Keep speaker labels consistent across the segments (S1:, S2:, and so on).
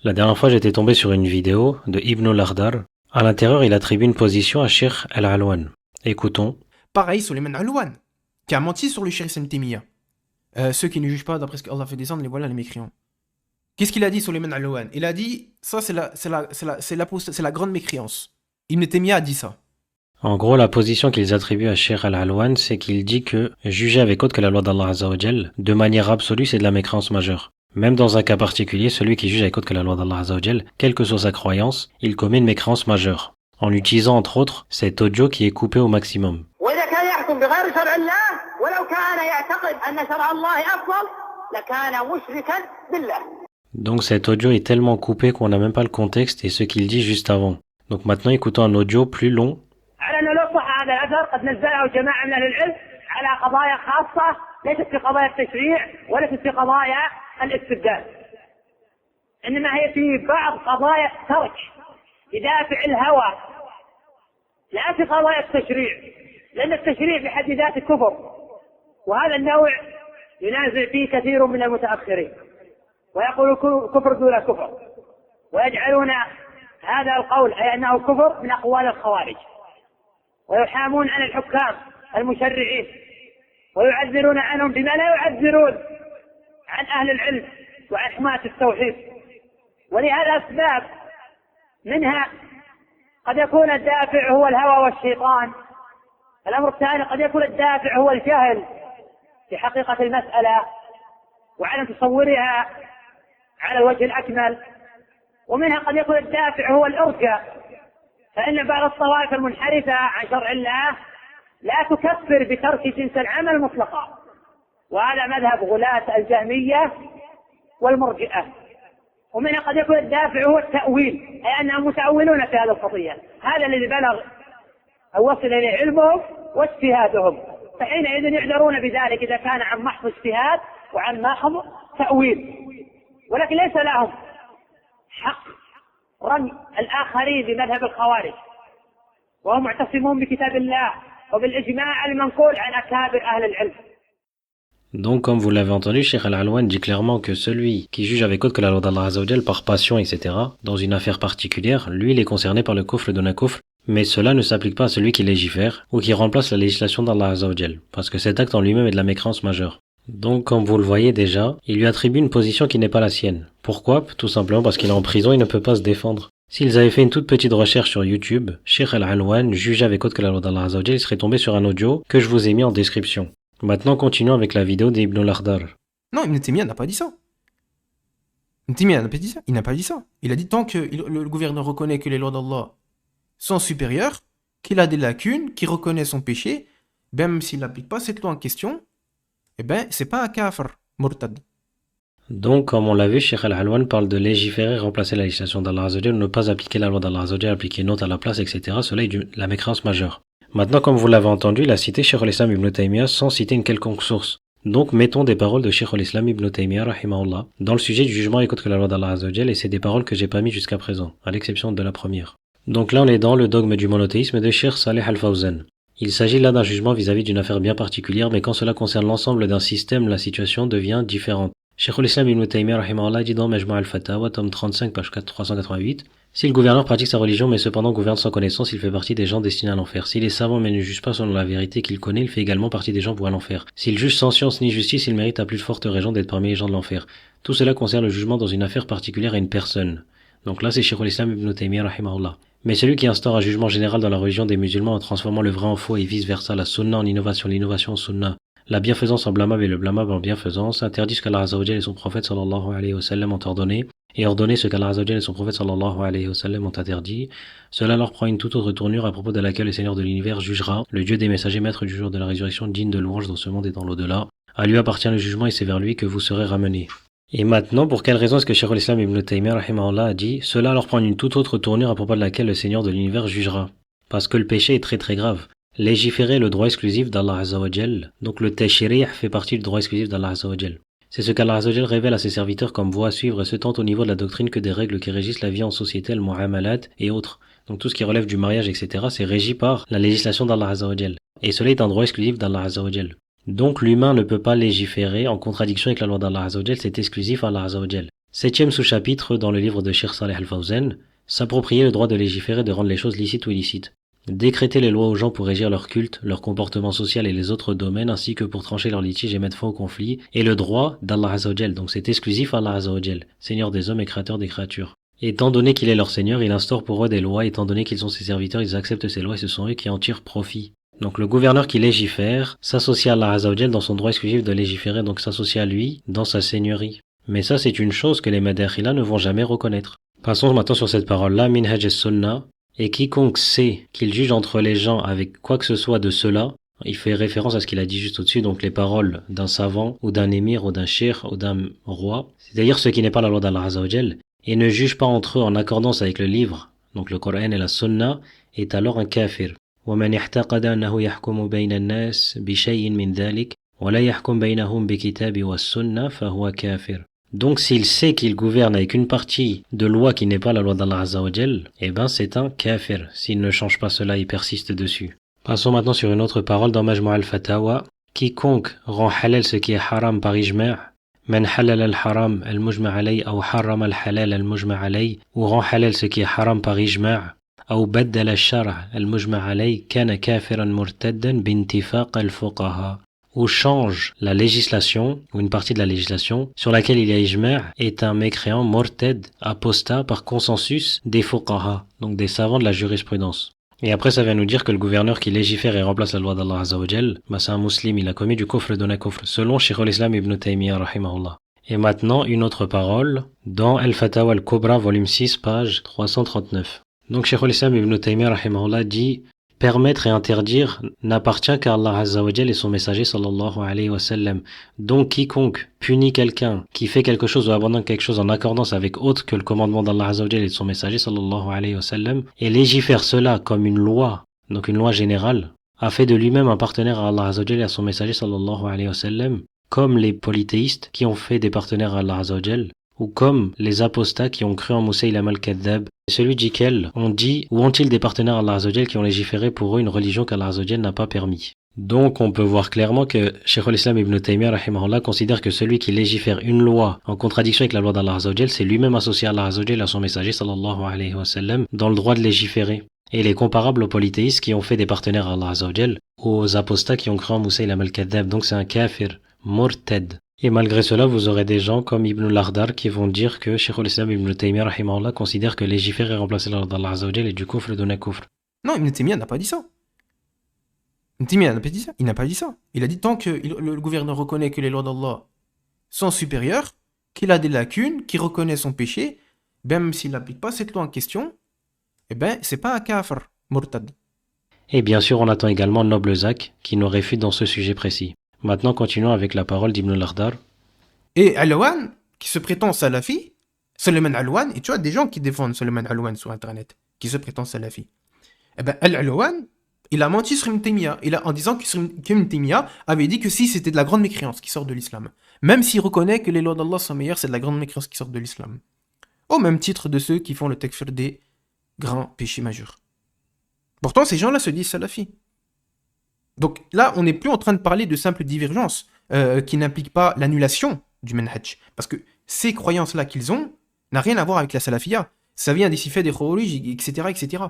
S1: La dernière fois, j'étais tombé sur une vidéo de Ibn al-Akhdar. À l'intérieur, il attribue une position à Sheikh al-Alwan. Écoutons.
S2: Pareil, Sulayman Alouane, qui a menti sur le shérif Ibn Taymiyyah. Ceux qui ne jugent pas d'après ce qu'Allah fait descendre, les voilà les mécréants. Qu'est-ce qu'il a dit Sulayman Alouane? Il a dit, ça c'est la grande mécréance. Ibn Taymiyyah a dit ça.
S1: En gros, la position qu'ils attribuent à Sheikh al-Alwan, c'est qu'il dit que juger avec autre que la loi d'Allah Azza wa Jal, de manière absolue, c'est de la mécréance majeure. Même dans un cas particulier, celui qui juge avec autre que la loi d'Allah Azza wa Jal, quelle que soit sa croyance, il commet une mécréance majeure. En utilisant entre autres cet audio qui est coupé au maximum. Donc cet audio est tellement coupé qu'on n'a même pas le contexte et ce qu'il dit juste avant. Donc maintenant écoutons un audio plus long.
S3: ليست في قضايا التشريع وليست في قضايا الاستبداد إنما هي في بعض قضايا الترك بدافع الهوى لا في قضايا التشريع لأن التشريع بحد ذاته كفر وهذا النوع ينازع فيه كثير من المتأخرين ويقول كفر دون كفر ويجعلون هذا القول أي أنه كفر من أقوال الخوارج ويحامون عن الحكام المشرعين ويعذرون عنهم بما لا يعذرون عن أهل العلم وعن حماة التوحيد ولهذا أسباب منها قد يكون الدافع هو الهوى والشيطان. الأمر الثاني قد يكون الدافع هو الجهل في حقيقة المسألة وعدم تصورها على الوجه الأكمل ومنها قد يكون الدافع هو الإرجاء فإن بعض الطوائف المنحرفة عن شرع الله لا تكفر بترك جنس العمل مطلقا وهذا مذهب غلاة الجهمية والمرجئة ومنها قد يكون الدافع هو التأويل أي أنهم متأولون في هذه القضية هذا الذي بلغ أو وصل إليه علمهم واجتهادهم فحينئذ يعذرون بذلك إذا كان عن محض اجتهاد وعن محض تأويل ولكن ليس لهم حق رمي الآخرين بمذهب الخوارج وهم معتصمون بكتاب الله وبالإجماع المنقول عن أكابر أهل العلم.
S1: Donc, comme vous l'avez entendu, Sheikh al-Alwan dit clairement que celui qui juge avec autre que la loi d'Allah Azza wa Jal par passion, etc., dans une affaire particulière, lui, il est concerné par le kufr de non-kufr, mais cela ne s'applique pas à celui qui légifère ou qui remplace la législation d'Allah Azza wa Jal, parce que cet acte en lui-même est de la mécréance majeure. Donc, comme vous le voyez déjà, il lui attribue une position qui n'est pas la sienne. Pourquoi? Tout simplement parce qu'il est en prison, il ne peut pas se défendre. S'ils avaient fait une toute petite recherche sur YouTube, Sheikh al-Alwan jugé avec autre que la loi d'Allah Azza wa Jal, il serait tombé sur un audio que je vous ai mis en description. Maintenant, continuons avec la vidéo d'Ibn al-Akhdar.
S2: Non, Ibn Taymiyyah n'a pas dit ça. Ibn Taymiyyah n'a pas dit ça. Il n'a pas dit ça. Il a dit tant que le gouverneur reconnaît que les lois d'Allah sont supérieures, qu'il a des lacunes, qu'il reconnaît son péché, même s'il n'applique pas cette loi en question, eh ben, c'est pas un kafir, murtad.
S1: Donc, comme on l'a vu, Sheikh al-Alwan parle de légiférer, remplacer la législation d'Allah Azza wa Jal, ne pas appliquer la loi d'Allah Azza wa Jal, appliquer une autre à la place, etc. Cela est de la mécréance majeure. Maintenant, comme vous l'avez entendu, il a cité Cheikh al-Islam ibn Taymiyyah sans citer une quelconque source. Donc, mettons des paroles de Cheikh al-Islam ibn Taymiyyah, rahimahullah, dans le sujet du jugement et contre la loi d'Allah Azza wa Jal, et c'est des paroles que j'ai pas mis jusqu'à présent, à l'exception de la première. Donc là, on est dans le dogme du monothéisme de Cheikh Saleh al-Fawzan. Il s'agit là d'un jugement vis-à-vis d'une affaire bien particulière, mais quand cela concerne l'ensemble d'un système, la situation devient différente. Cheikh al-Islam ibn Taymiyyah, rahimahullah, dit dans Majma' al-Fatawa, tome 35, page 388, si le gouverneur pratique sa religion mais cependant gouverne sans connaissance, il fait partie des gens destinés à l'enfer. S'il est savant mais ne juge pas selon la vérité qu'il connaît, il fait également partie des gens voués à l'enfer. S'il juge sans science ni justice, il mérite à plus forte raison d'être parmi les gens de l'enfer. Tout cela concerne le jugement dans une affaire particulière à une personne. Donc là, c'est Cheikh al-Islam ibn Taymiyyah, rahimahullah. Mais celui qui instaure un jugement général dans la religion des musulmans en transformant le vrai en faux et vice-versa, la sunna en innovation, l'innovation en sunna, la bienfaisance en blâmable et le blâmable en bienfaisance, interdit ce qu'Allah Azza wa Jal et son prophète sallallahu alayhi wa sallam ont ordonné, et ordonner ce qu'Allah Azza wa Jal et son prophète sallallahu alayhi wa sallam ont interdit, cela leur prend une toute autre tournure à propos de laquelle le Seigneur de l'univers jugera, le Dieu des messagers, maître du jour de la résurrection, digne de louange dans ce monde et dans l'au-delà. À lui appartient le jugement et c'est vers lui que vous serez ramenés. Et maintenant, pour quelle raison est-ce que Cheikh al-Islam ibn Taymiyyah, rahimahullah, a dit, cela leur prend une toute autre tournure à propos de laquelle le Seigneur de l'univers jugera? Parce que le péché est très très grave. Légiférer le droit exclusif d'Allah Azza wa Jal, donc le tashri' fait partie du droit exclusif d'Allah Azza wa Jal. C'est ce qu'Allah Azza wa Jal révèle à ses serviteurs comme voie à suivre, et ce tant au niveau de la doctrine que des règles qui régissent la vie en société, le mu'amalat et autres. Donc tout ce qui relève du mariage, etc., c'est régi par la législation d'Allah Azza wa Jal. Et cela est un droit exclusif d'Allah Azza wa Jal. Donc l'humain ne peut pas légiférer en contradiction avec la loi d'Allah Azza wa Jal, c'est exclusif à Allah Azza wa Jal. Septième sous-chapitre dans le livre de Cheikh Saleh Al-Fawzan, s'approprier le droit de légiférer, de rendre les choses licites ou illicites. Décréter les lois aux gens pour régir leur culte, leur comportement social et les autres domaines, ainsi que pour trancher leurs litiges et mettre fin aux conflits, et le droit d'Allah Azzawajal, donc c'est exclusif à Allah Azzawajal, Seigneur des hommes et Créateur des créatures. Étant donné qu'il est leur Seigneur, il instaure pour eux des lois, étant donné qu'ils sont ses serviteurs, ils acceptent ces lois et ce sont eux qui en tirent profit. Donc le gouverneur qui légifère s'associe à Allah Azzawajal dans son droit exclusif de légiférer, donc s'associe à lui dans sa seigneurie. Mais ça c'est une chose que les Madakhila ne vont jamais reconnaître. Passons maintenant sur cette parole-là, Minhaj as-Sunnah, et quiconque sait qu'il juge entre les gens avec quoi que ce soit de cela, il fait référence à ce qu'il a dit juste au-dessus, donc les paroles d'un savant, ou d'un émir, ou d'un cheikh, ou d'un roi, c'est-à-dire ce qui n'est pas la loi d'Allah Azzawajal, et ne juge pas entre eux en accordance avec le livre, donc le Coran et la Sunna, est alors un kafir. ومن اعتقد أنه يحكم بين الناس بشيء من ذلك ولا يحكم بينهم بكتاب والسنة فهو كافر. Donc s'il sait qu'il gouverne avec une partie de loi qui n'est pas la loi d'Allah Azzawajal, eh ben c'est un kafir. S'il ne change pas cela, il persiste dessus. Passons maintenant sur une autre parole dans Majmu' al-Fatawa. Quiconque rend halal ce qui est haram par ijma', man halal al-haram al-mujma' alayh ou harram al-halal al-mujma' alayh, ou rend halal ce qui est haram par ijma', ou baddal al-shar' al-mujma' alayh, kana kafiran murtaddan bintifaq al-fuqaha. Ou change la législation, ou une partie de la législation, sur laquelle il y a ijma', est un mécréant morted, apostat par consensus des fuqaha, donc des savants de la jurisprudence. Et après ça vient nous dire que le gouverneur qui légifère et remplace la loi d'Allah Azzawajal, c'est un musulman, il a commis du kufr duna kufr, selon Shaykh al-Islam ibn Taymiyyah rahimahullah. Et maintenant une autre parole, dans Al-Fatawa al-Kubra, volume 6, page 339. Donc Shaykh al-Islam ibn Taymiyyah rahimahullah dit: permettre et interdire n'appartient qu'à Allah Azzawajal et son messager sallallahu alayhi wa sallam. Donc quiconque punit quelqu'un qui fait quelque chose ou abandonne quelque chose en accordance avec autre que le commandement d'Allah Azzawajal et de son messager sallallahu alayhi wa sallam, et légifère cela comme une loi, donc une loi générale, a fait de lui-même un partenaire à Allah Azzawajal et à son messager sallallahu alayhi wa sallam, comme les polythéistes qui ont fait des partenaires à Allah Azzawajal, ou comme les apostats qui ont cru en Musaylam al-Kadhdhab, celui duquel on dit ou ont-ils des partenaires à Allah Azzawajal qui ont légiféré pour eux une religion qu'Allah Azzawajal n'a pas permis. Donc on peut voir clairement que Shaykh al-Islam ibn Taymiyyah rahimahullah considère que celui qui légifère une loi en contradiction avec la loi d'Allah Azzawajal, c'est lui-même associé à Allah Azzawajal et à son messager sallallahu alayhi wa sallam dans le droit de légiférer. Et il est comparable aux polythéistes qui ont fait des partenaires à Allah Azzawajal, aux apostats qui ont cru en Musaylam al-Kadhdhab, donc c'est un kafir, murtad. Et malgré cela, vous aurez des gens comme Ibn al-Akhdar qui vont dire que Shaykh al-Islam ibn Taymiyyah rahimahullah considère que légiférer et remplacer la loi d'Allah Azzawajal est du kufr duna kufr.
S2: Non, Ibn Taymiyyah n'a pas dit ça. Ibn Taymiyyah n'a pas dit ça. Il n'a pas dit ça. Il a dit tant que le gouverneur reconnaît que les lois d'Allah sont supérieures, qu'il a des lacunes, qu'il reconnaît son péché, même s'il n'applique pas cette loi en question, eh ben, c'est pas un kafir, murtad.
S1: Et bien sûr, on attend également Noble Zak qui nous réfute dans ce sujet précis. Maintenant, continuons avec la parole d'Ibn al-Akhdar.
S2: Et Alwan, qui se prétend salafi, Sulayman Alwan, et tu vois des gens qui défendent Sulayman Alwan sur internet, qui se prétend salafi. Eh ben, Al-Alwan, il a menti sur Ibn Taymiyyah, en disant qu'Ibn Taymiyyah avait dit que si c'était de la grande mécréance qui sort de l'islam. Même s'il reconnaît que les lois d'Allah sont meilleures, c'est de la grande mécréance qui sort de l'islam. Au même titre de ceux qui font le takfir des grands péchés majeurs. Pourtant, ces gens-là se disent salafis. Donc là, on n'est plus en train de parler de simples divergences qui n'impliquent pas l'annulation du manhaj. Parce que ces croyances-là qu'ils ont n'a rien à voir avec la salafiyya. Ça vient des faits des khawarij, etc., etc.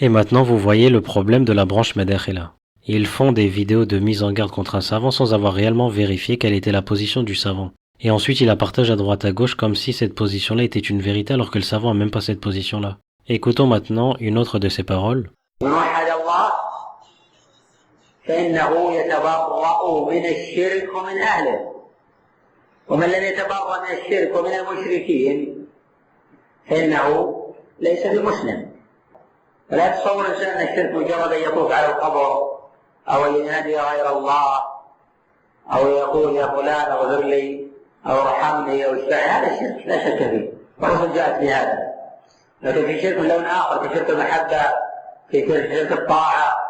S1: Et maintenant, vous voyez le problème de la branche Madakhila. Ils font des vidéos de mise en garde contre un savant sans avoir réellement vérifié quelle était la position du savant. Et ensuite, ils la partagent à droite à gauche comme si cette position-là était une vérité alors que le savant n'a même pas cette position-là. Écoutons maintenant une autre de ces paroles.
S4: فإنه يتبرأ من الشرك ومن أهله ومن لم يتبرأ من الشرك ومن المشركين فإنه ليس بمسلم. فلا تصور الإنسان أن الشرك مجرد أن يطوف على القبر أو أن ينادي غير الله أو يقول يا فلان اغفر لي أو ارحمني أو اشفعني، هذا الشرك لا شك فيه والرسل جاءت بهذا. لكن في شرك لون آخر كشرك المحبة، في شرك الطاعة،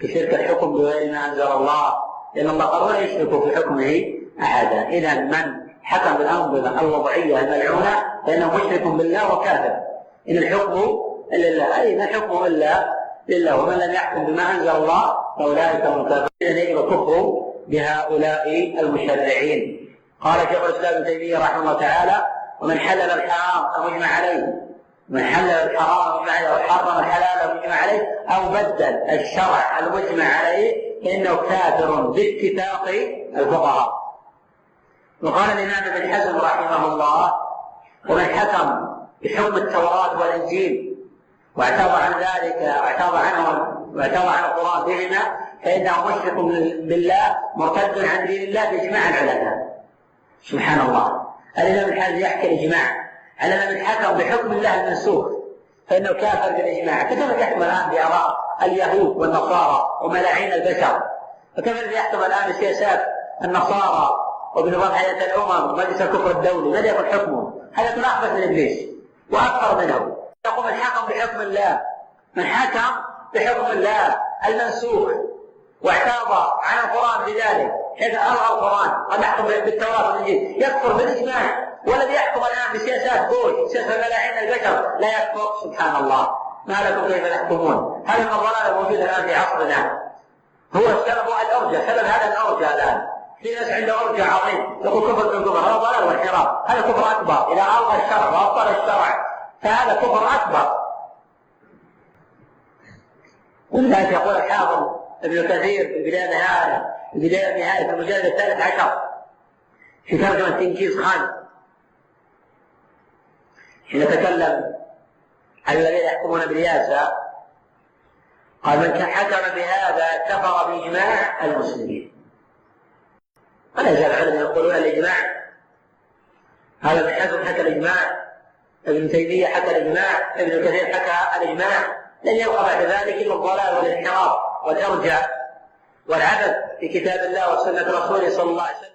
S4: كشرك الحكم بغير ما أنزل الله، لأن الله قال ولا يشرك في حكمه أحدا. إذا من حكم بالأنظمة الوضعية الملعونة فإنه مشرك بالله وكافر. إن الحكم إلا لله، أي ما الحكم إلا لله، ومن لم يحكم بما أنزل الله فأولئك هم الكافرون. إذا يجب الكفر بهؤلاء المشرعين. قال شيخ الإسلام ابن تيمية رحمه الله تعالى: ومن حلل الحرام المجمع عليه، من حلل الحرام المجمع عليه وحرم الحلال المجمع عليه، أو بدل الشرع المجمع عليه، فإنه كافر باتفاق الفقهاء. وقال الإمام ابن حزم رحمه الله: ومن حكم بحكم التوراة والإنجيل واعترض عن ذلك واعترض عن القرآن بهما، فإنه مشرك بالله مرتد عن دين الله بإجماع العلماء. سبحان الله، الإمام ابن حزم يحكي الإجماع على من حكم بحكم الله المنسوخ فإنه كافر بالإجماع. فكيف يحكم الآن بآراء اليهود والنصارى وملاعين البشر؟ فكيف يحكم الآن بسياسات النصارى وبنظام هيئة الأمم ومجلس الكفر الدولي؟ ماذا يكون حكمه؟ هذا يكون أخبث من إبليس وأكثر منه. يقوم الحكم بحكم الله، من حكم بحكم الله المنسوخ واعترض عن القرآن بذلك حيث ألغى القرآن قد يحكم بالتوراة والإنجيل يكفر بالإجماع. والذي يحكم الآن بسياسات بوش، سياسة ملاعين البشر، لا يكفر. سبحان الله، ما لكم كيف تحكمون؟ هذا من الضلال الموجود الآن في عصرنا. هو السبب الأرجى، سبب هذا الأرجى الآن. في ناس عنده أرجى عظيم يقول كفر بالكفر، هذا ضلال وانحراف، هذا كفر أكبر. إذا ألغى الشرع وأبطل الشرع فهذا كفر أكبر. ولذلك يقول الحافظ ابن كثير في البداية والنهاية في المجلد 13 في ترجمة تنكيز خان حين تكلم عن الذين يحكمون بالرياسة، قال: من حكم بهذا كفر بإجماع المسلمين. ولا يزال العلماء يقولون الإجماع، هذا ابن حزم حكى الإجماع، ابن تيمية حكى الإجماع، ابن كثير حكى الإجماع، لن يبقى بعد ذلك إلا الضلال والانحراف والإرجاء والعبث في كتاب الله وسنة رسوله صلى الله عليه وسلم.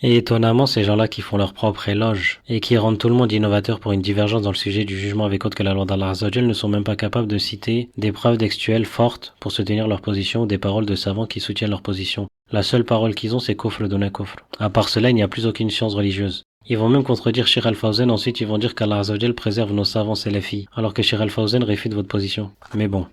S1: Et étonnamment, ces gens-là qui font leur propre éloge et qui rendent tout le monde innovateur pour une divergence dans le sujet du jugement avec autre que la loi d'Allah Azza wa Jal ne sont même pas capables de citer des preuves textuelles fortes pour soutenir leur position ou des paroles de savants qui soutiennent leur position. La seule parole qu'ils ont, c'est kufr dona kufr. À part cela, il n'y a plus aucune science religieuse. Ils vont même contredire Cheikh Al-Fawzan, ensuite ils vont dire qu'Allah Azza wa Jal préserve nos savants salafis, alors que Cheikh Al-Fawzan réfute votre position. Mais bon.